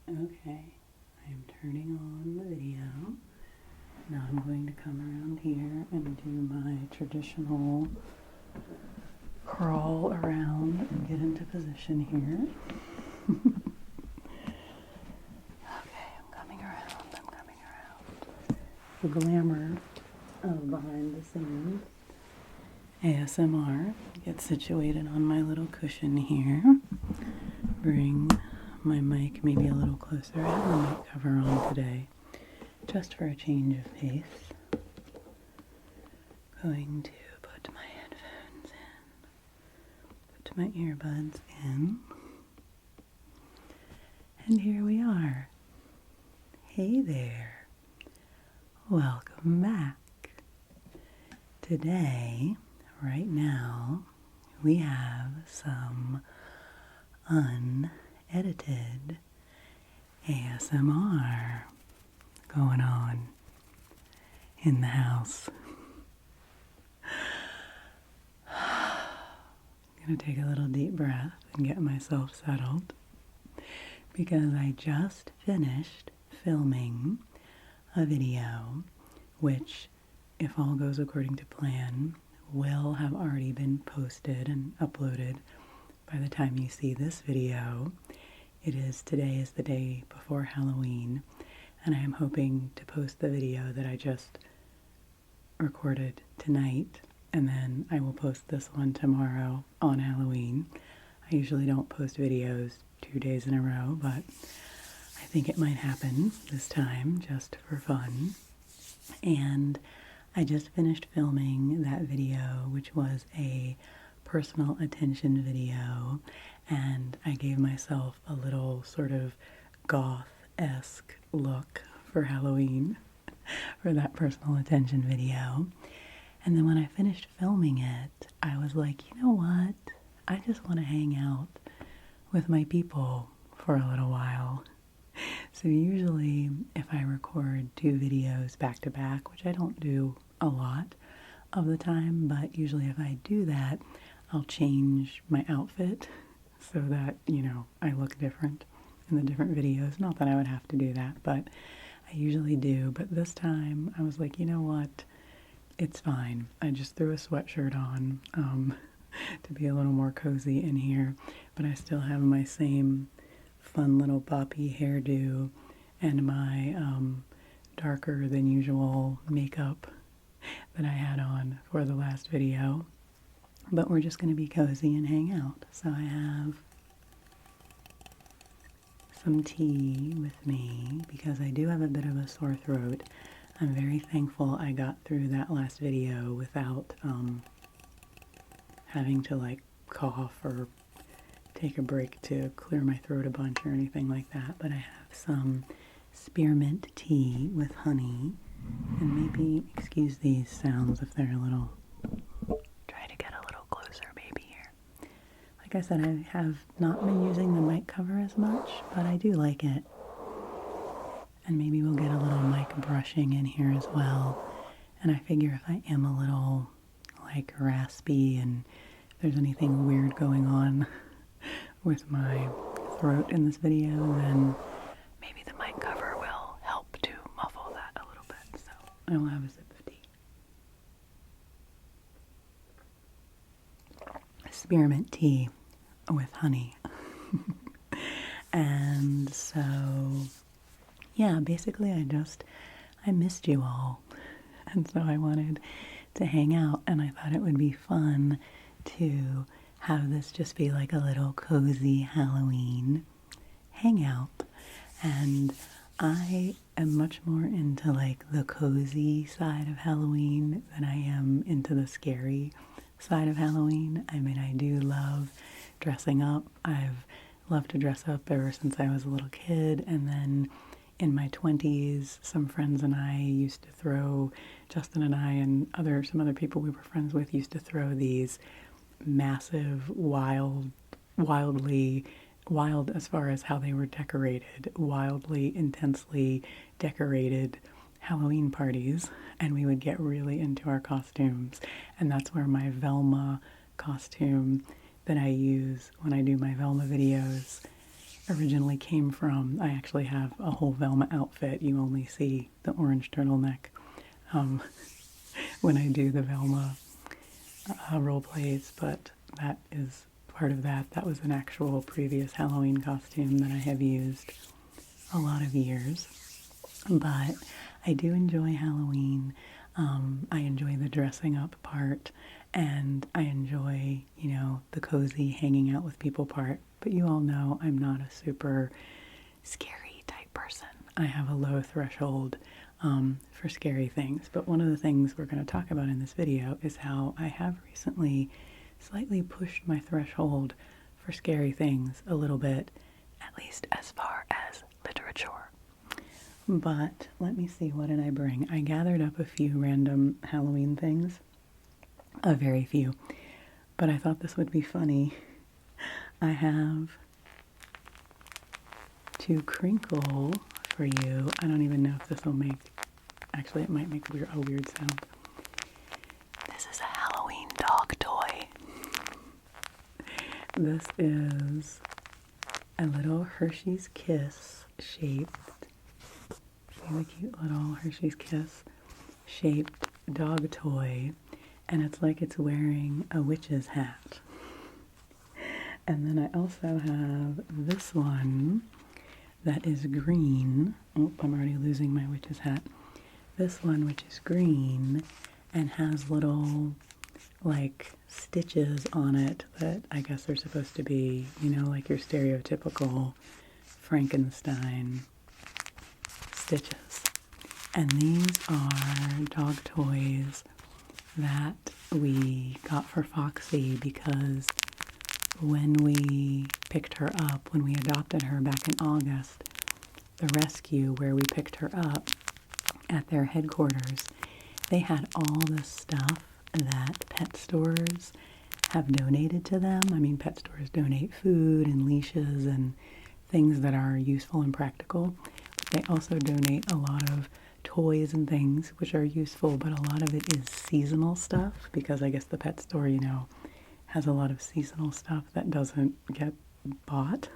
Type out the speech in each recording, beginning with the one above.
Okay, I am turning on the video. Now I'm going to come around here and do my traditional crawl around and get into position here. Okay, I'm coming around. The glamour of behind the scenes ASMR. Get situated on my little cushion here. Bring my mic maybe a little closer. I have the mic cover on today, just for a change of pace. Going to put my headphones in, put my earbuds in, and here we are. Hey there, welcome back. Today, right now, we have some unedited ASMR going on in the house. I'm going to take a little deep breath and get myself settled because I just finished filming a video which, if all goes according to plan, will have already been posted and uploaded by the time you see this video. Today is the day before Halloween, and I am hoping to post the video that I just recorded tonight, and then I will post this one tomorrow on Halloween. I usually don't post videos 2 days in a row, but I think it might happen this time just for fun. And I just finished filming that video, which was a personal attention video, and I gave myself a little sort of goth-esque look for Halloween for that personal attention video. And then when I finished filming it, I was like, you know what? I just want to hang out with my people for a little while. So usually if I record 2 videos back to back, which I don't do a lot of the time, but usually if I do that, I'll change my outfit so that, I look different in the different videos. Not that I would have to do that, but I usually do. But this time I was like, you know what? It's fine. I just threw a sweatshirt on to be a little more cozy in here, but I still have my same fun little boppy hairdo and my darker than usual makeup that I had on for the last video. But we're just going to be cozy and hang out. So I have some tea with me because I do have a bit of a sore throat. I'm very thankful I got through that last video without having to cough or take a break to clear my throat a bunch or anything like that. But I have some spearmint tea with honey, and maybe excuse these sounds if they're a little. Try to get a little closer, baby, here. Like I said, I have not been using the mic cover as much, but I do like it. And maybe we'll get a little mic brushing in here as well. And I figure if I am a little raspy and if there's anything weird going on with my throat in this video, then maybe the mic cover will help to muffle that a little bit. So I will have a sip of tea. Spearmint tea with honey. And so, yeah, basically I missed you all. And so I wanted to hang out, and I thought it would be fun to have this just be like a little cozy Halloween hangout. And I am much more into the cozy side of Halloween than I am into the scary side of Halloween. I mean, I do love dressing up. I've loved to dress up ever since I was a little kid, and then in my 20s, some friends and I used to throw, Justin and I and some other people we were friends with used to throw these massive, wild as far as how they were decorated, wildly, intensely decorated Halloween parties, and we would get really into our costumes. And that's where my Velma costume that I use when I do my Velma videos originally came from. I actually have a whole Velma outfit. You only see the orange turtleneck when I do the Velma role plays, but that is part of that. That was an actual previous Halloween costume that I have used a lot of years. But I do enjoy Halloween. I enjoy the dressing up part, and I enjoy, you know, the cozy hanging out with people part. But you all know I'm not a super scary type person. I have a low threshold for scary things. But one of the things we're going to talk about in this video is how I have recently slightly pushed my threshold for scary things a little bit, at least as far as literature. But let me see, what did I bring? I gathered up a few random Halloween things, a very few, but I thought this would be funny. I have to crinkle for you. I don't even know if this will make, actually it might make a weird sound. This is a Halloween dog toy. This is a little Hershey's Kiss shaped, see the cute little Hershey's Kiss shaped dog toy, and it's like it's wearing a witch's hat. And then I also have this one that is green. Oh, I'm already losing my witch's hat. This one, which is green and has little like stitches on it that I guess are supposed to be, you know, like your stereotypical Frankenstein stitches. And these are dog toys that we got for Foxy because when we picked her up, when we adopted her back in August, the rescue where we picked her up at their headquarters, they had all the stuff that pet stores have donated to them. I mean, pet stores donate food and leashes and things that are useful and practical. But they also donate a lot of toys and things which are useful, but a lot of it is seasonal stuff because I guess the pet store, you know, has a lot of seasonal stuff that doesn't get bought.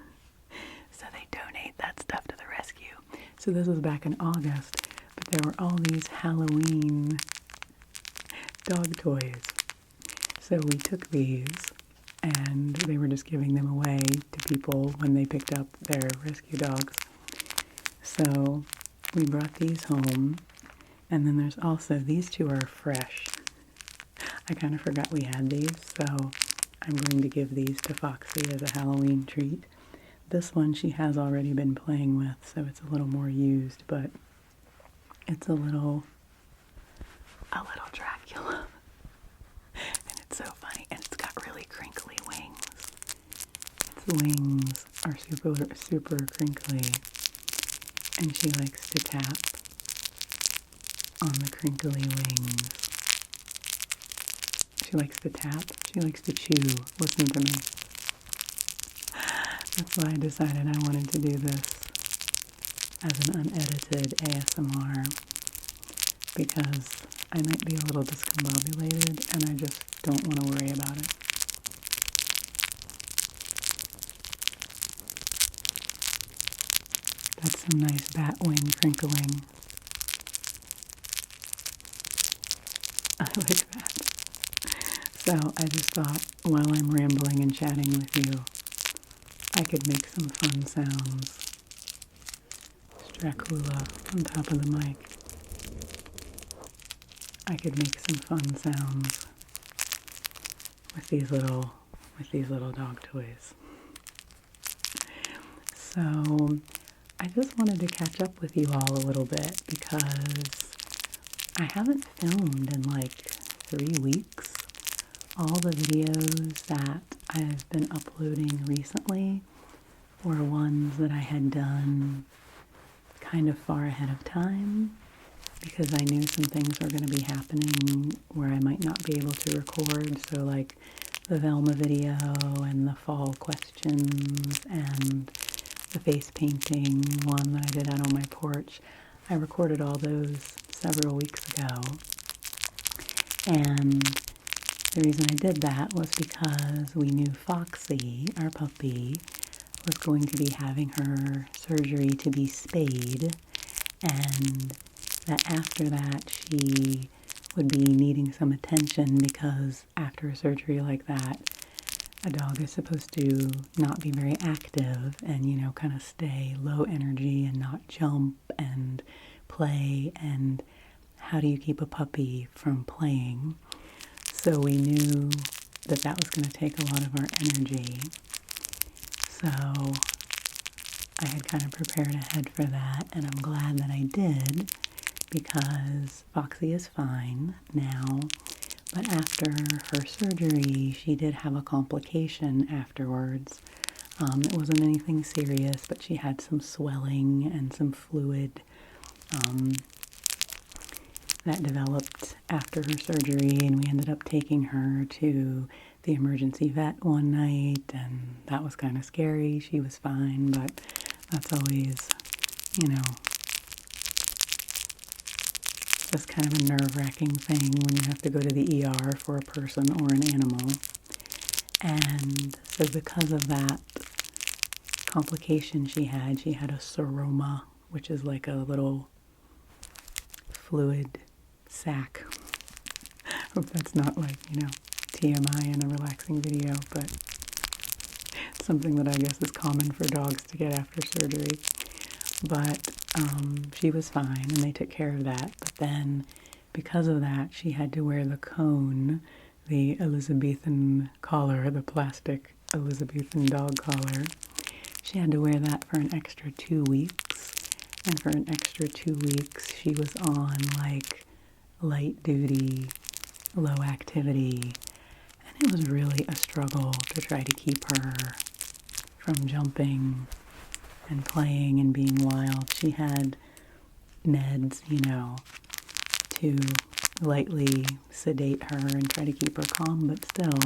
So they donate that stuff to the rescue. So this was back in August, but there were all these Halloween dog toys. So we took these and they were just giving them away to people when they picked up their rescue dogs. So we brought these home, and then there's also, these two are fresh. I kind of forgot we had these, so I'm going to give these to Foxy as a Halloween treat. This one she has already been playing with, so it's a little more used, but it's a little Dracula. And it's so funny, and it's got really crinkly wings. Its wings are super crinkly, and she likes to tap on the crinkly wings. She likes to tap, she likes to chew. Listen to me. That's why I decided I wanted to do this as an unedited ASMR, because I might be a little discombobulated and I just don't want to worry about it. That's some nice batwing crinkling. I like that. So I just thought, while I'm rambling and chatting with you, I could make some fun sounds. It's Dracula on top of the mic. I could make some fun sounds with these little dog toys. So I just wanted to catch up with you all a little bit because I haven't filmed in like 3 weeks. All the videos that I've been uploading recently were ones that I had done kind of far ahead of time because I knew some things were going to be happening where I might not be able to record. So like the Velma video and the fall questions and the face painting one that I did out on my porch. I recorded all those several weeks ago. And the reason I did that was because we knew Foxy, our puppy, was going to be having her surgery to be spayed, and that after that she would be needing some attention because after a surgery like that, a dog is supposed to not be very active and, you know, kind of stay low energy and not jump and play. And how do you keep a puppy from playing? So we knew that that was going to take a lot of our energy. So I had kind of prepared ahead for that, and I'm glad that I did, because Foxy is fine now. But after her surgery, she did have a complication afterwards. It wasn't anything serious, but she had some swelling and some fluid that developed after her surgery, and we ended up taking her to the emergency vet one night, and that was kind of scary. She was fine, but that's always, you know, just kind of a nerve-wracking thing when you have to go to the ER for a person or an animal. And so because of that complication she had a seroma, which is like a little fluid sac. Hope that's not like, you know, TMI in a relaxing video, but it's something that I guess is common for dogs to get after surgery. But she was fine, and they took care of that. But then, because of that, she had to wear the cone, the Elizabethan collar, the plastic Elizabethan dog collar. She had to wear that for an extra 2 weeks. And for an extra 2 weeks, she was on, like, light duty, low activity. And it was really a struggle to try to keep her from jumping and playing and being wild. She had meds, you know, to lightly sedate her and try to keep her calm, but still,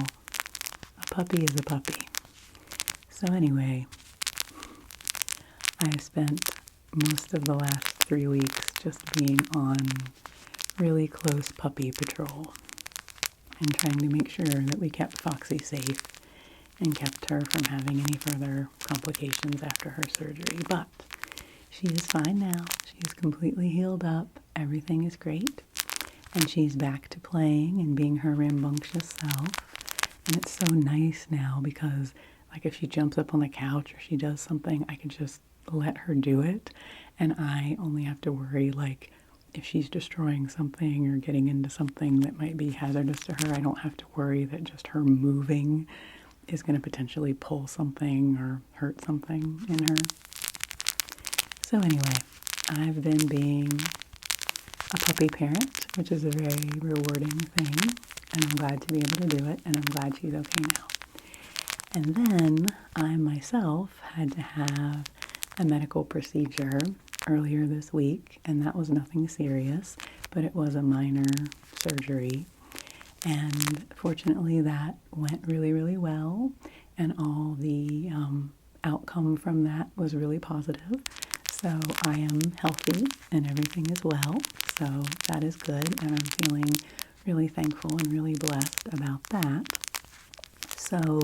a puppy is a puppy. So anyway, I have spent most of the last 3 weeks just being on really close puppy patrol and trying to make sure that we kept Foxy safe and kept her from having any further complications after her surgery. But she is fine now. She's completely healed up. Everything is great. And she's back to playing and being her rambunctious self. And it's so nice now because, like, if she jumps up on the couch or she does something, I can just let her do it. And I only have to worry, like, if she's destroying something or getting into something that might be hazardous to her, I don't have to worry that just her moving is going to potentially pull something or hurt something in her. So anyway, I've been being a puppy parent, which is a very rewarding thing, and I'm glad to be able to do it, and I'm glad she's okay now. And then I myself had to have a medical procedure earlier this week, and that was nothing serious, but it was a minor surgery. And fortunately that went really, really well, and all the outcome from that was really positive. So I am healthy and everything is well, so that is good, and I'm feeling really thankful and really blessed about that. So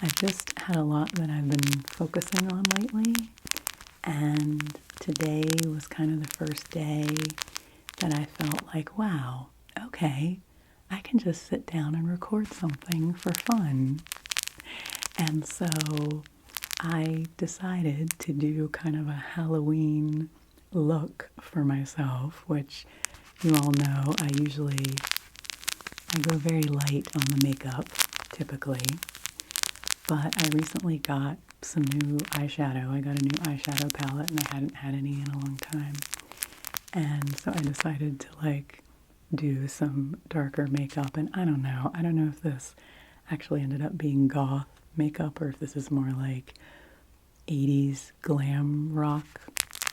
I've just had a lot that I've been focusing on lately, and today was kind of the first day that I felt like, wow, okay, I can just sit down and record something for fun. And so I decided to do kind of a Halloween look for myself, which you all know I go very light on the makeup, typically. But I recently got some new eyeshadow. I got a new eyeshadow palette, and I hadn't had any in a long time. And so I decided to, like, do some darker makeup, and I don't know if this actually ended up being goth makeup or if this is more like 80s glam rock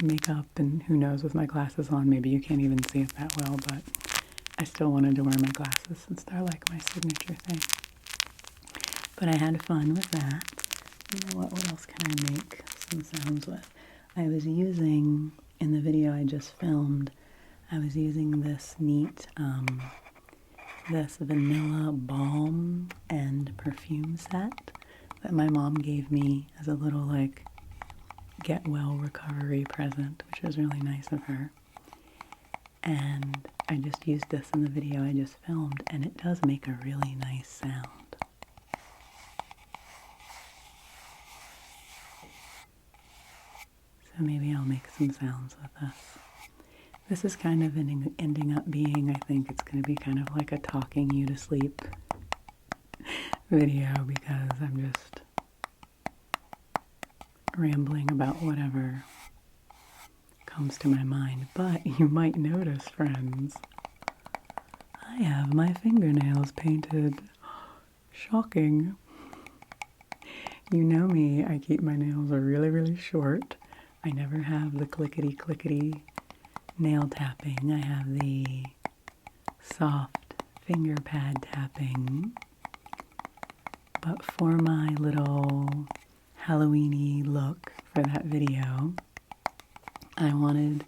makeup, and who knows, with my glasses on maybe you can't even see it that well, but I still wanted to wear my glasses since they're like my signature thing. But I had fun with that. You know what else can I make some sounds with? I was using, in the video I just filmed, I was using this neat, this vanilla balm and perfume set that my mom gave me as a little, like, get well recovery present, which was really nice of her. And I just used this in the video I just filmed, and it does make a really nice sound. So maybe I'll make some sounds with this. This is kind of ending up being, I think it's going to be kind of like a talking you to sleep video, because I'm just rambling about whatever comes to my mind. But you might notice, friends, I have my fingernails painted. Shocking. You know me, I keep my nails really, really short. I never have the clickety-clickety nail tapping. I have the soft finger pad tapping. But for my little Halloween-y look for that video, I wanted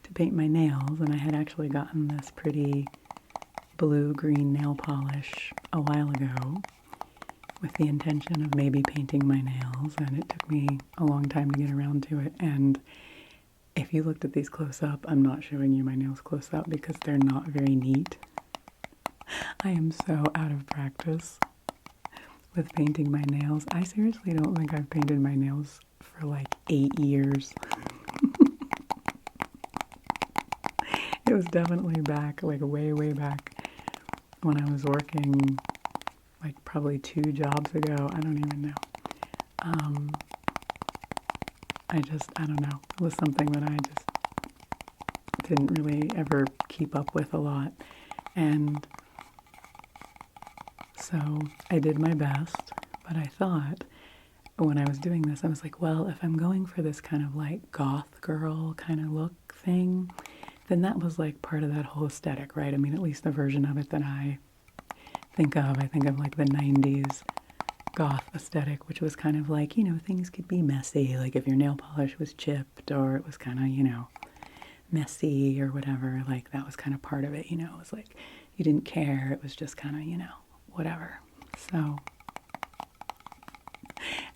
to paint my nails, and I had actually gotten this pretty blue-green nail polish a while ago with the intention of maybe painting my nails, and it took me a long time to get around to it. And if you looked at these close up, I'm not showing you my nails close up because they're not very neat. I am so out of practice with painting my nails. I seriously don't think I've painted my nails for like 8 years. It was definitely back, like way, way back when I was working, like probably 2 jobs ago. I don't even know. I don't know. It was something that I just didn't really ever keep up with a lot. And so I did my best, but I thought when I was doing this, I was like, well, if I'm going for this kind of like goth girl kind of look thing, then that was like part of that whole aesthetic, right? I mean, at least the version of it that I think of like the 90s goth aesthetic, which was kind of like, you know, things could be messy, like if your nail polish was chipped or it was kind of, you know, messy or whatever, like that was kind of part of it, you know. It was like you didn't care, it was just kind of, you know, whatever. So,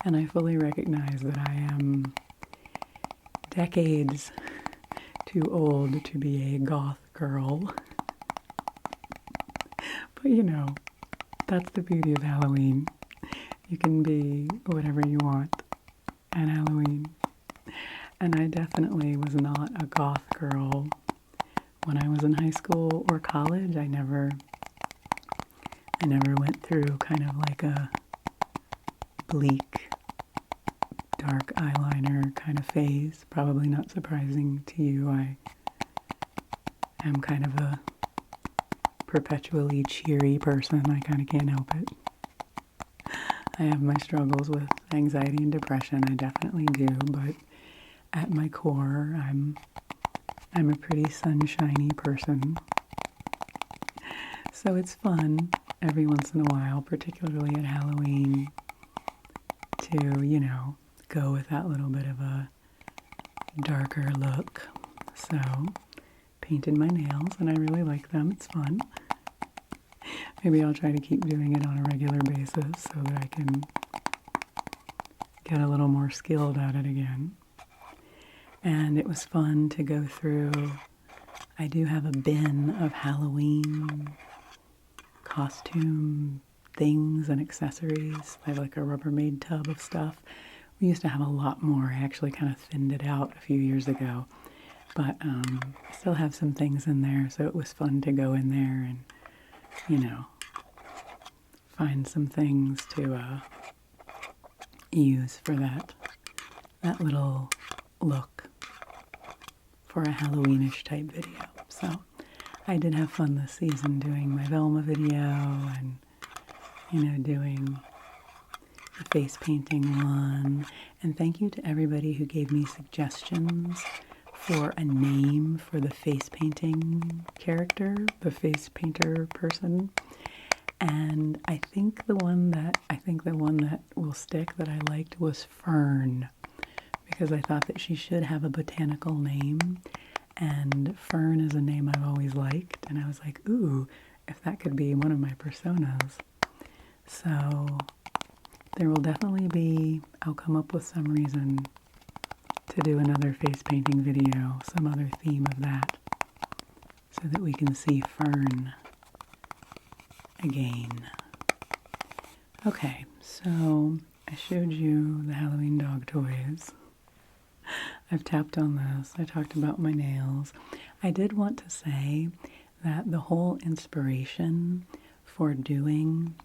and I fully recognize that I am decades too old to be a goth girl. But you know, that's the beauty of Halloween. You can be whatever you want at Halloween. And I definitely was not a goth girl when I was in high school or college. I never went through kind of like a bleak, dark eyeliner kind of phase. Probably not surprising to you. I am kind of a perpetually cheery person. I kind of can't help it. I have my struggles with anxiety and depression. I definitely do, but at my core, I'm a pretty sunshiny person. So it's fun every once in a while, particularly at Halloween, to, you know, go with that little bit of a darker look. So, painted my nails, and I really like them. It's fun. Maybe I'll try to keep doing it on a regular basis so that I can get a little more skilled at it again. And it was fun to go through. I do have a bin of Halloween costume things and accessories. I have like a Rubbermaid tub of stuff. We used to have a lot more. I actually kind of thinned it out a few years ago. But I still have some things in there, so it was fun to go in there and, you know, find some things to use for that little look for a Halloweenish type video. So I did have fun this season doing my Velma video and, you know, doing the face painting one. And thank you to everybody who gave me suggestions for a name for the face painting character, the face painter person. And I think the one that will stick that I liked was Fern, because I thought that she should have a botanical name, and Fern is a name I've always liked, and I was like, ooh, if that could be one of my personas. So there will definitely be, I'll come up with some reason to do another face painting video, some other theme of that, so that we can see Fern again. Okay, so I showed you the Halloween dog toys. I've tapped on this. I talked about my nails. I did want to say that the whole inspiration for doing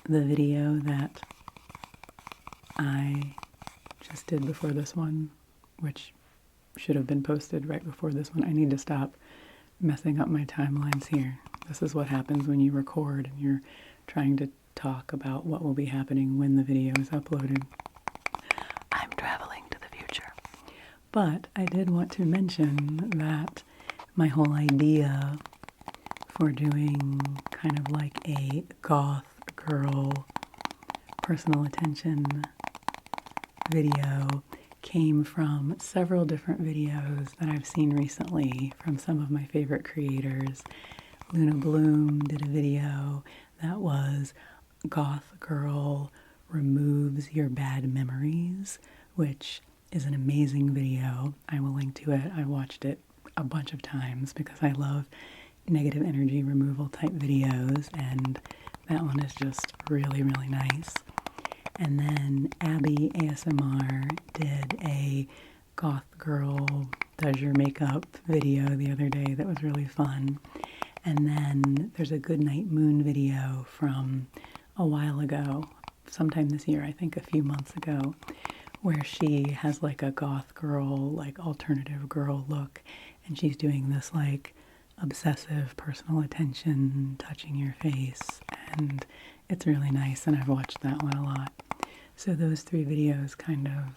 the video that I just did before this one, which should have been posted right before this one. I need to stop messing up my timelines here. This is what happens when you record and you're trying to talk about what will be happening when the video is uploaded. I'm traveling to the future. But I did want to mention that my whole idea for doing kind of like a goth girl personal attention video came from several different videos that I've seen recently from some of my favorite creators. Luna Bloom did a video that was Goth Girl Removes Your Bad Memories, which is an amazing video. I will link to it. I watched it a bunch of times because I love negative energy removal type videos, and that one is just really, really nice. And then Abby ASMR did a Goth Girl Does Your Makeup video the other day that was really fun. And then there's a Goodnight Moon video from a while ago, sometime this year, I think a few months ago, where she has like a goth girl, like alternative girl look, and she's doing this like obsessive personal attention, touching your face, and it's really nice, and I've watched that one a lot. So those three videos kind of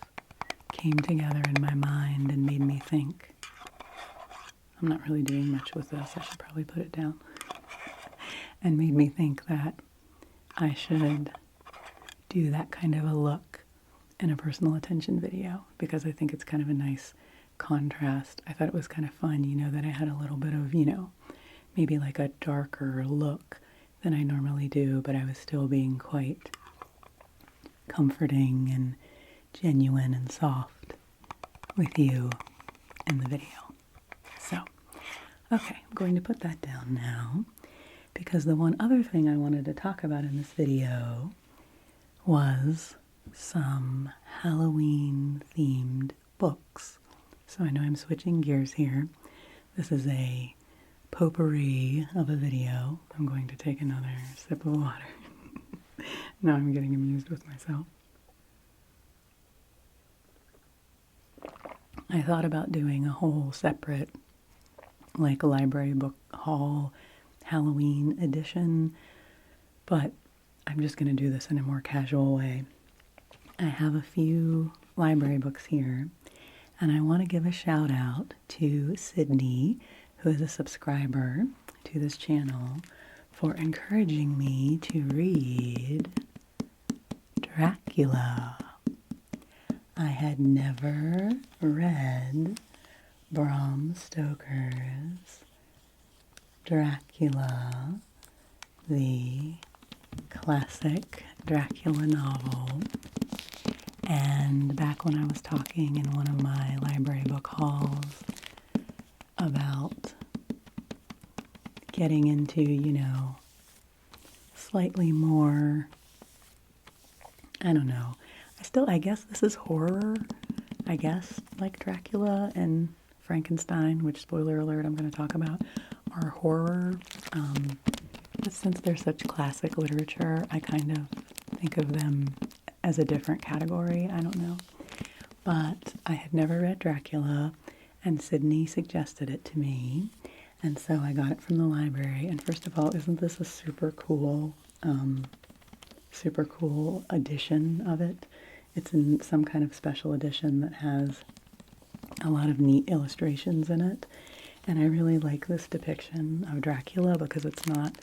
came together in my mind and made me think. I'm not really doing much with this, I should probably put it down. And made me think that I should do that kind of a look in a personal attention video, because I think it's kind of a nice contrast. I thought it was kind of fun, you know, that I had a little bit of, you know, maybe like a darker look than I normally do, but I was still being quite comforting and genuine and soft with you in the video. So, okay, I'm going to put that down now, because the one other thing I wanted to talk about in this video was some Halloween themed books. So I know I'm switching gears here. This is a potpourri of a video. I'm going to take another sip of water. Now I'm getting amused with myself. I thought about doing a whole separate, like, library book haul Halloween edition, but I'm just going to do this in a more casual way. I have a few library books here, and I want to give a shout out to Sydney, who is a subscriber to this channel, for encouraging me to read Dracula. I had never read Bram Stoker's Dracula, the classic Dracula novel. And back when I was talking in one of my library book hauls about getting into, you know, slightly more, I don't know, I guess this is horror, I guess, like Dracula and Frankenstein, which, spoiler alert, I'm going to talk about, are horror. But since they're such classic literature, I kind of think of them as a different category. I don't know. But I had never read Dracula, and Sydney suggested it to me, and so I got it from the library. And first of all, isn't this a super cool edition of it? It's in some kind of special edition that has a lot of neat illustrations in it. And I really like this depiction of Dracula because it's not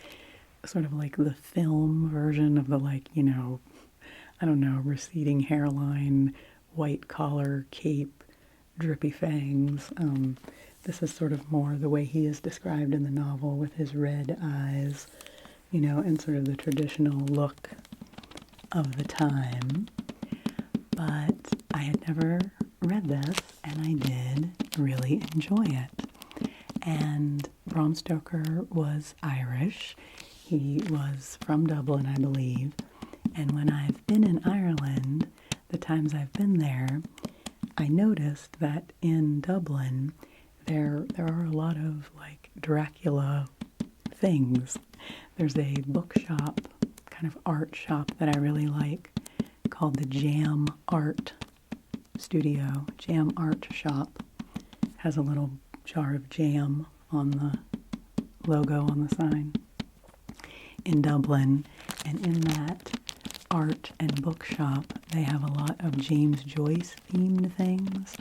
sort of like the film version of the, like, you know, I don't know, receding hairline, white collar, cape, drippy fangs. This is sort of more the way he is described in the novel, with his red eyes, you know, and sort of the traditional look of the time, but I had never read this, and I did really enjoy it. And Bram Stoker was Irish. He was from Dublin, I believe. And when I've been in Ireland, the times I've been there, I noticed that in Dublin, there are a lot of like Dracula things. There's a bookshop, kind of art shop that I really like called the Jam Art Studio, Jam Art Shop. Has a little jar of jam on the logo on the sign in Dublin. And in that art and bookshop, they have a lot of James Joyce themed things,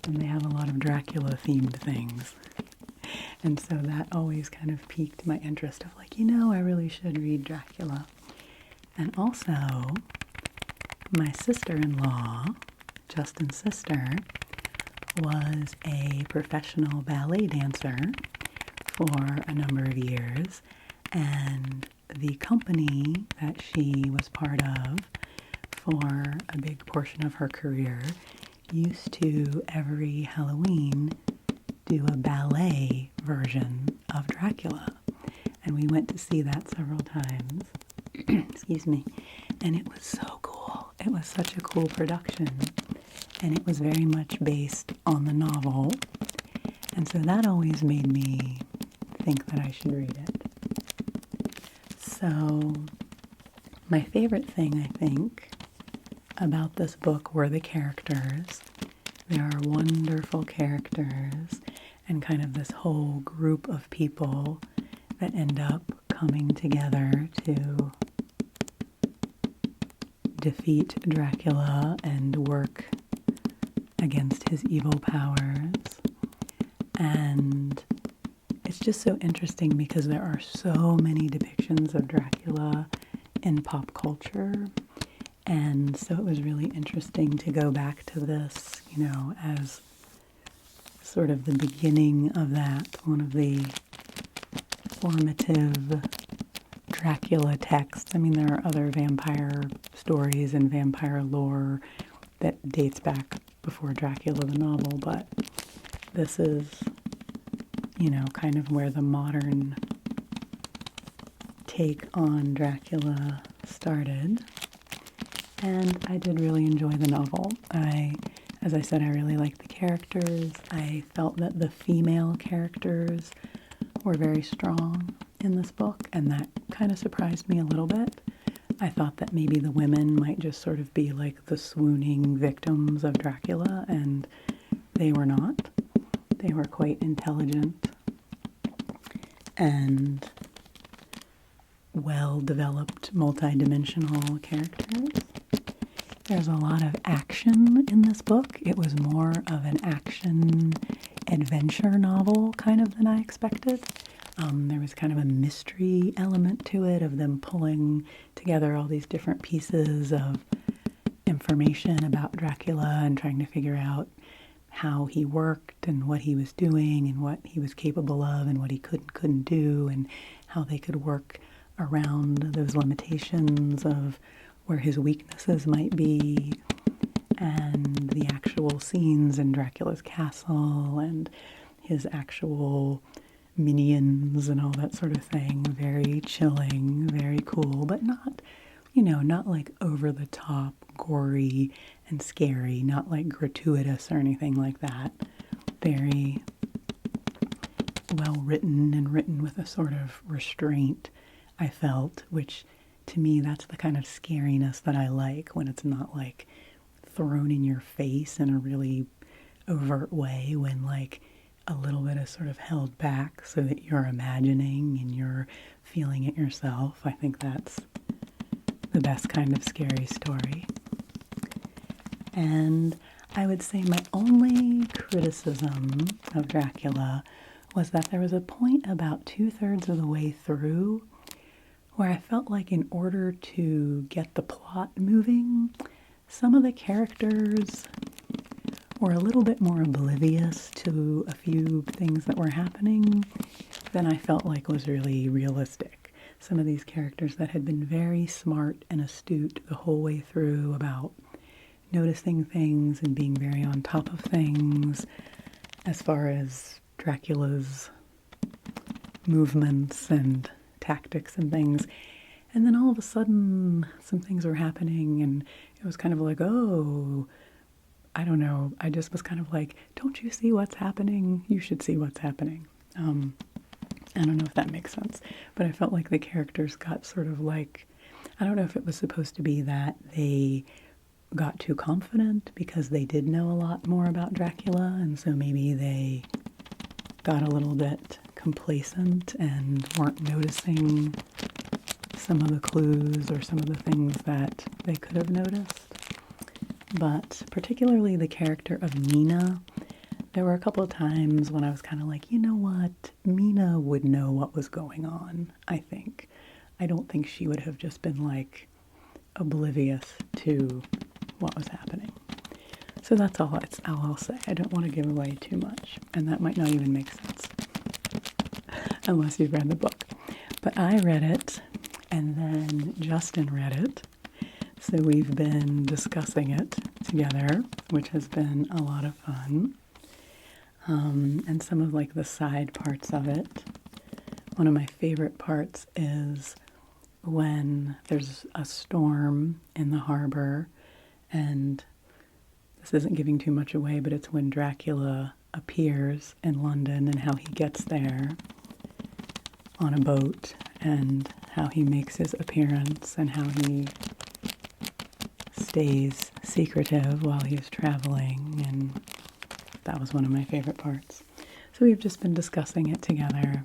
and they have a lot of Dracula themed things. And so that always kind of piqued my interest of like, I really should read Dracula. And also, my sister-in-law, Justin's sister, was a professional ballet dancer for a number of years, and the company that she was part of for a big portion of her career used to, every Halloween, do a ballet version of Dracula. And we went to see that several times. Excuse me. And it was so cool. It was such a cool production. And it was very much based on the novel. And so that always made me think that I should read it. So my favorite thing, I think, about this book were the characters. There are wonderful characters and kind of this whole group of people that end up coming together to defeat Dracula and work against his evil powers. And it's just so interesting because there are so many depictions of Dracula in pop culture. And so it was really interesting to go back to this, as sort of the beginning of that, one of the formative Dracula texts. I mean, there are other vampire stories and vampire lore that dates back before Dracula the novel, but this is, kind of where the modern take on Dracula started. And I did really enjoy the novel. As I said, I really liked the characters. I felt that the female characters were very strong in this book, and that kind of surprised me a little bit. I thought that maybe the women might just sort of be like the swooning victims of Dracula, and they were not. They were quite intelligent and well-developed, multi-dimensional characters. There's a lot of action in this book. It was more of an action adventure novel kind of than I expected. There was kind of a mystery element to it, of them pulling together all these different pieces of information about Dracula and trying to figure out how he worked and what he was doing and what he was capable of and what he couldn't do, and how they could work around those limitations of where his weaknesses might be, and the actual scenes in Dracula's castle and his actual minions and all that sort of thing. Very chilling, very cool, but not, not like over the top, gory and scary, not like gratuitous or anything like that. Very well written and written with a sort of restraint, I felt, which to me, that's the kind of scariness that I like, when it's not like thrown in your face in a really overt way, when like a little bit is sort of held back so that you're imagining and you're feeling it yourself. I think that's the best kind of scary story. And I would say my only criticism of Dracula was that there was a point about 2/3 of the way through where I felt like in order to get the plot moving, some of the characters were a little bit more oblivious to a few things that were happening than I felt like was really realistic. some of these characters that had been very smart and astute the whole way through about noticing things and being very on top of things as far as Dracula's movements and tactics and things. And then all of a sudden, some things were happening, and it was kind of like, oh, I don't know. I just was kind of like, don't you see what's happening? You should see what's happening. I don't know if that makes sense, but I felt like the characters got sort of like, I don't know if it was supposed to be that they got too confident because they did know a lot more about Dracula, and so maybe they got a little bit complacent and weren't noticing some of the clues or some of the things that they could have noticed. But particularly the character of Mina, there were a couple of times when I was kind of like, you know what, Mina would know what was going on, I think. I don't think she would have just been like oblivious to what was happening. So that's all I'll say. I don't want to give away too much, and that might not even make sense unless you've read the book. But I read it, and then Justin read it, so we've been discussing it together, which has been a lot of fun. And some of like the side parts of it. One of my favorite parts is when there's a storm in the harbor, and this isn't giving too much away, but it's when Dracula appears in London and how he gets there on a boat and how he makes his appearance and how he stays secretive while he's traveling, and that was one of my favorite parts. So we've just been discussing it together,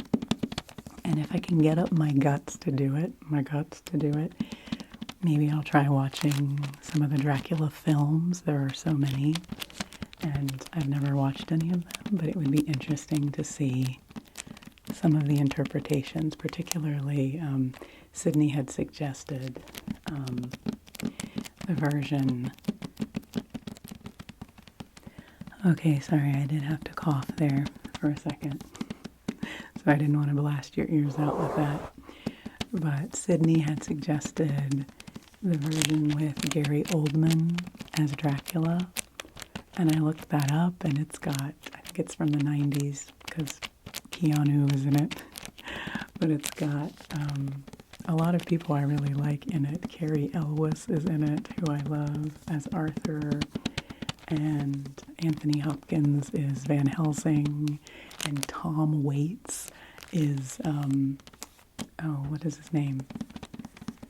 and if I can get up my guts to do it, maybe I'll try watching some of the Dracula films. There are so many, and I've never watched any of them, but it would be interesting to see some of the interpretations. Particularly, Sydney had suggested the version. Okay, sorry, I did have to cough there for a second, so I didn't want to blast your ears out with that. But Sydney had suggested the version with Gary Oldman as Dracula, and I looked that up, and it's got, I think it's from the 90s, because Keanu is in it, but it's got a lot of people I really like in it. Carrie Elwes is in it, who I love, as Arthur, and Anthony Hopkins is Van Helsing, and Tom Waits is, what is his name?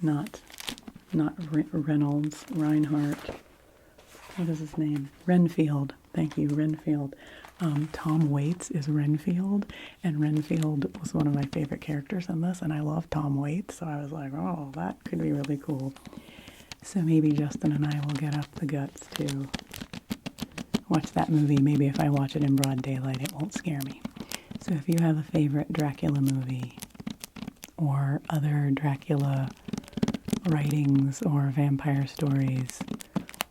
Not Reynolds, Reinhardt. What is his name? Renfield. Thank you, Renfield. Tom Waits is Renfield, and Renfield was one of my favorite characters in this, and I love Tom Waits, so I was like, oh, that could be really cool. So maybe Justin and I will get up the guts to watch that movie. Maybe if I watch it in broad daylight, it won't scare me. So if you have a favorite Dracula movie, or other Dracula writings or vampire stories,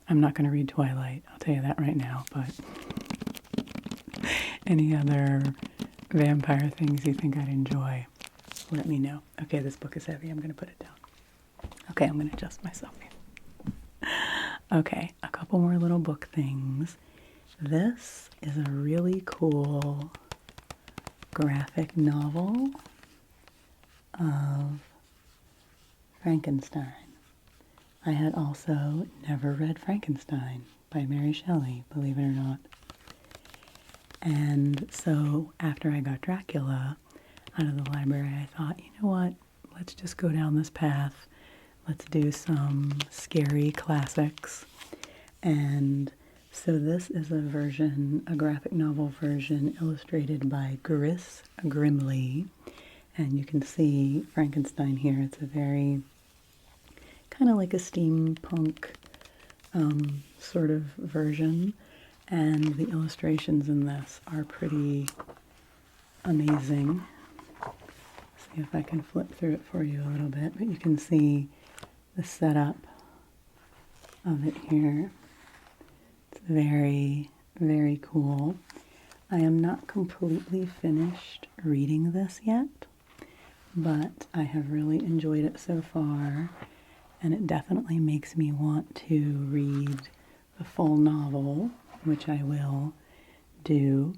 I'm not going to read Twilight, I'll tell you that right now, but any other vampire things you think I'd enjoy, let me know. Okay, this book is heavy. I'm going to put it down. Okay, I'm going to adjust myself. Okay, a couple more little book things. This is a really cool graphic novel of Frankenstein. I had also never read Frankenstein by Mary Shelley, believe it or not. And so after I got Dracula out of the library, I thought, you know what, let's just go down this path. Let's do some scary classics. And so this is a graphic novel version illustrated by Gris Grimley. And you can see Frankenstein here. It's a very kind of like a steampunk sort of version. And the illustrations in this are pretty amazing. See if I can flip through it for you a little bit. But you can see the setup of it here. It's very, very cool. I am not completely finished reading this yet, but I have really enjoyed it so far, and it definitely makes me want to read the full novel, which I will do.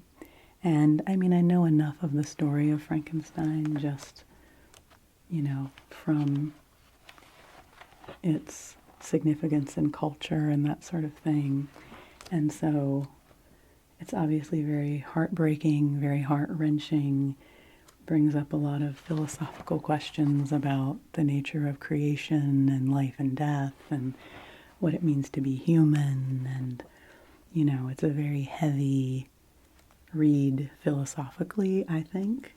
And I mean, I know enough of the story of Frankenstein just, from its significance in culture and that sort of thing. And so it's obviously very heartbreaking, very heart-wrenching, brings up a lot of philosophical questions about the nature of creation and life and death and what it means to be human. And, it's a very heavy read philosophically, I think.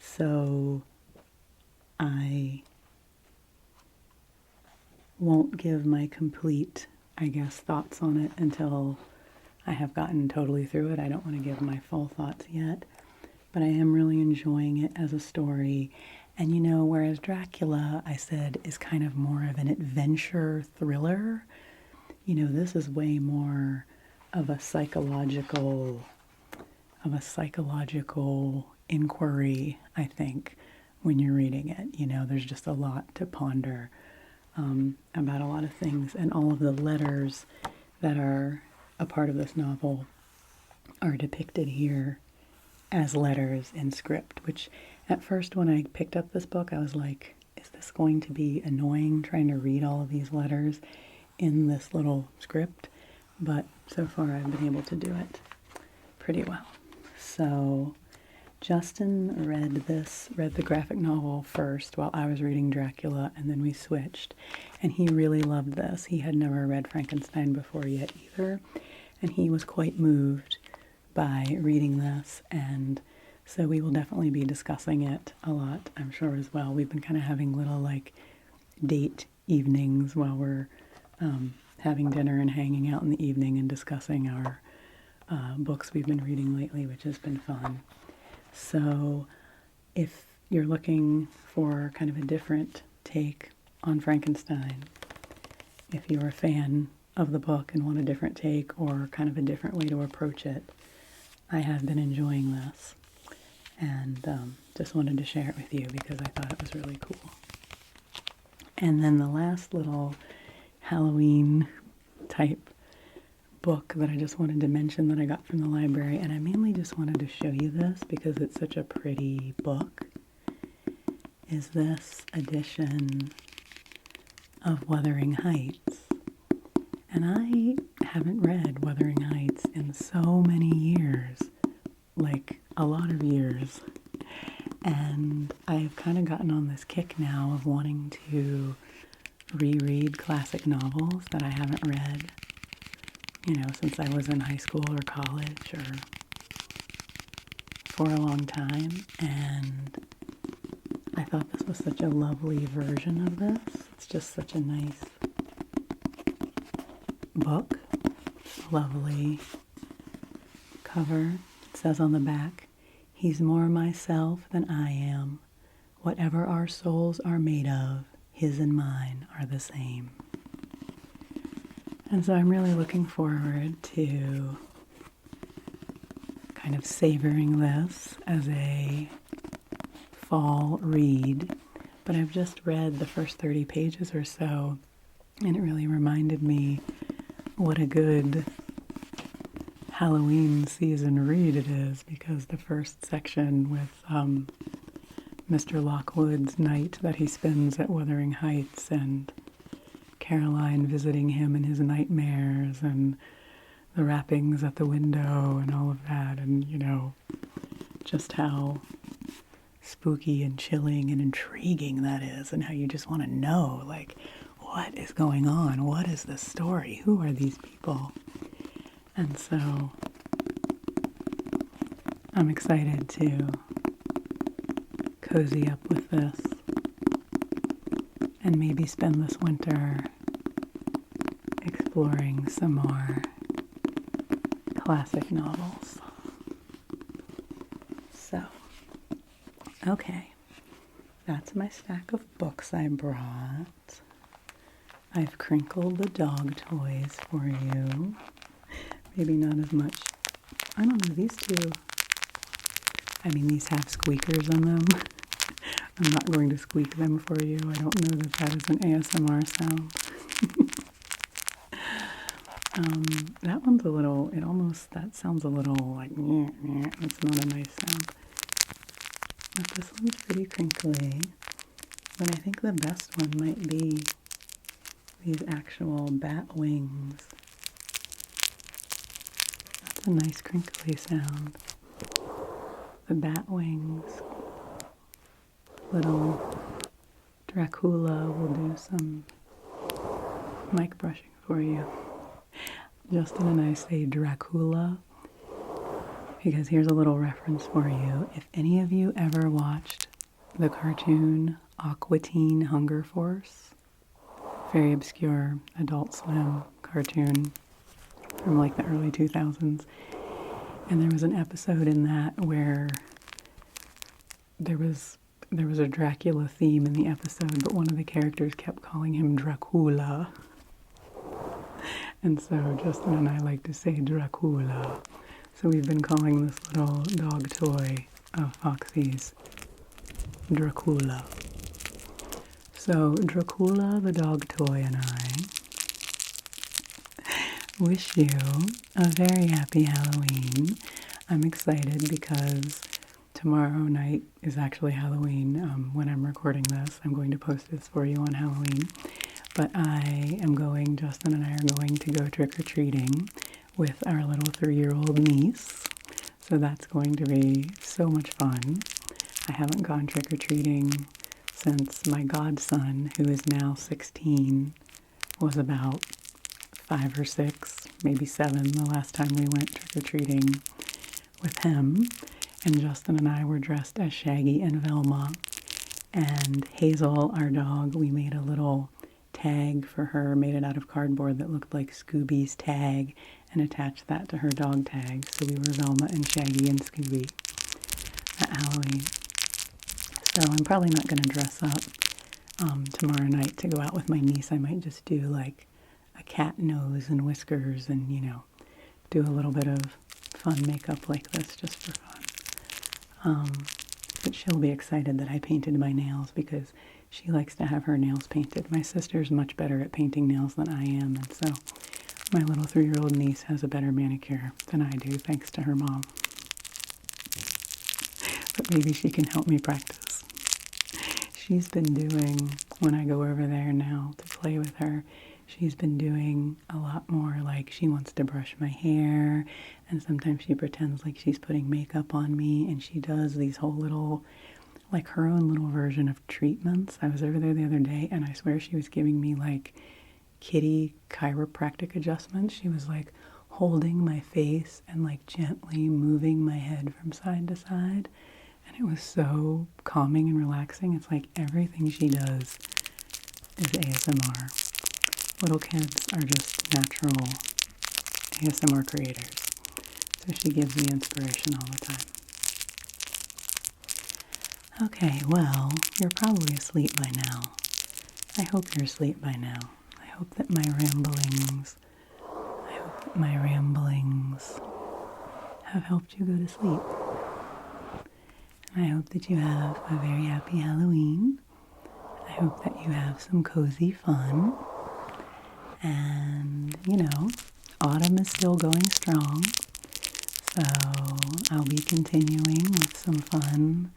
So I won't give my complete, thoughts on it until I have gotten totally through it. I don't want to give my full thoughts yet, but I am really enjoying it as a story. And whereas Dracula, I said, is kind of more of an adventure thriller, this is way more of a psychological inquiry, I think, when you're reading it. There's just a lot to ponder about a lot of things, and all of the letters that are a part of this novel are depicted here as letters in script, which at first when I picked up this book, I was like, is this going to be annoying trying to read all of these letters in this little script? But so far I've been able to do it pretty well. So Justin read the graphic novel first while I was reading Dracula, and then we switched. And he really loved this. He had never read Frankenstein before yet either, and he was quite moved by reading this. And so we will definitely be discussing it a lot, I'm sure, as well. We've been kind of having little, date evenings while we're having dinner and hanging out in the evening and discussing our books we've been reading lately, which has been fun. So if you're looking for kind of a different take on Frankenstein, if you're a fan of the book and want a different take or kind of a different way to approach it, I have been enjoying this, and just wanted to share it with you because I thought it was really cool. And then the last little Halloween type book that I just wanted to mention that I got from the library, and I mainly just wanted to show you this because it's such a pretty book, is this edition of Weathering Heights. And I haven't read Weathering Heights in so many years, like a lot of years, and I've kind of gotten on this kick now of wanting to reread classic novels that I haven't read since I was in high school or college or for a long time. And I thought this was such a lovely version of this. It's just such a nice book. Lovely cover. It says on the back, "He's more myself than I am. Whatever our souls are made of, his and mine are the same." And so I'm really looking forward to kind of savoring this as a fall read. But I've just read the first 30 pages or so, and it really reminded me what a good Halloween season read it is, because the first section with Mr. Lockwood's night that he spends at Wuthering Heights and Caroline visiting him in his nightmares and the wrappings at the window and all of that, and just how spooky and chilling and intriguing that is, and how you just want to know, what is going on? What is this story? Who are these people? And so I'm excited to cozy up with this and maybe spend this winter exploring some more classic novels. So, okay, that's my stack of books I brought. I've crinkled the dog toys for you. Maybe not as much. I don't know, these two I mean, these have squeakers in them. I'm not going to squeak them for you. I don't know that that is an ASMR sound. That one's a little, that sounds a little like, it's not a nice sound. But this one's pretty crinkly. But I think the best one might be these actual bat wings. That's a nice crinkly sound. The bat wings. Little Dracula will do some mic brushing for you. Justin and I say Dracula because here's a little reference for you. If any of you ever watched the cartoon Aqua Teen Hunger Force, very obscure Adult Swim cartoon from like the early 2000s, and there was an episode in that where there was a Dracula theme in the episode, but one of the characters kept calling him Dracula. And so Justin and I like to say Dracula. So we've been calling this little dog toy of Foxy's Dracula. So Dracula the dog toy and I wish you a very happy Halloween. I'm excited because tomorrow night is actually Halloween. When I'm recording this, I'm going to post this for you on Halloween. But Justin and I are going to go trick-or-treating with our little 3-year-old niece. So that's going to be so much fun. I haven't gone trick-or-treating since my godson, who is now 16, was about 5 or 6, maybe 7, the last time we went trick-or-treating with him. And Justin and I were dressed as Shaggy and Velma. And Hazel, our dog, we made a little tag for her, made it out of cardboard that looked like Scooby's tag, and attached that to her dog tag. So we were Velma and Shaggy and Scooby at Halloween. So I'm probably not going to dress up tomorrow night to go out with my niece. I might just do like a cat nose and whiskers and, do a little bit of fun makeup like this just for fun. But she'll be excited that I painted my nails because she likes to have her nails painted. My sister's much better at painting nails than I am, and so my little 3-year-old niece has a better manicure than I do, thanks to her mom. But maybe she can help me practice. She's been doing, when I go over there now to play with her, she's been doing a lot more, like she wants to brush my hair, and sometimes she pretends like she's putting makeup on me, and she does these whole little, like her own little version of treatments. I was over there the other day, and I swear she was giving me like kitty chiropractic adjustments. She was like holding my face and like gently moving my head from side to side, and it was so calming and relaxing. It's like everything she does is ASMR. Little kids are just natural ASMR creators. So she gives me inspiration all the time. Okay, well, you're probably asleep by now. I hope you're asleep by now. I hope that my ramblings have helped you go to sleep. And I hope that you have a very happy Halloween. I hope that you have some cozy fun. And, autumn is still going strong. So I'll be continuing with some fun,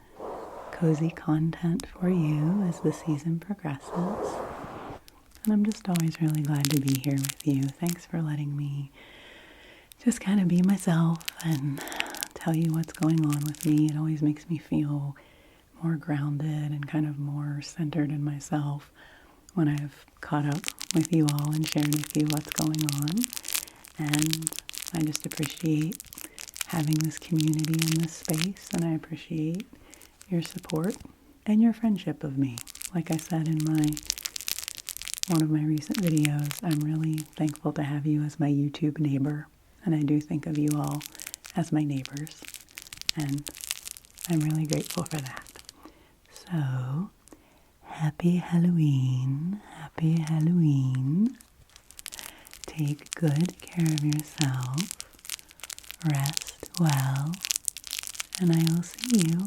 cozy content for you as the season progresses. And I'm just always really glad to be here with you. Thanks for letting me just kind of be myself and tell you what's going on with me. It always makes me feel more grounded and kind of more centered in myself when I've caught up with you all and shared with you what's going on. And I just appreciate having this community in this space, and I appreciate your support and your friendship of me. Like I said in one of my recent videos, I'm really thankful to have you as my YouTube neighbor, and I do think of you all as my neighbors, and I'm really grateful for that. So, happy Halloween, happy Halloween. Take good care of yourself, rest well, and I will see you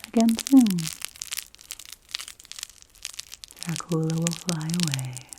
again soon. Dracula will fly away.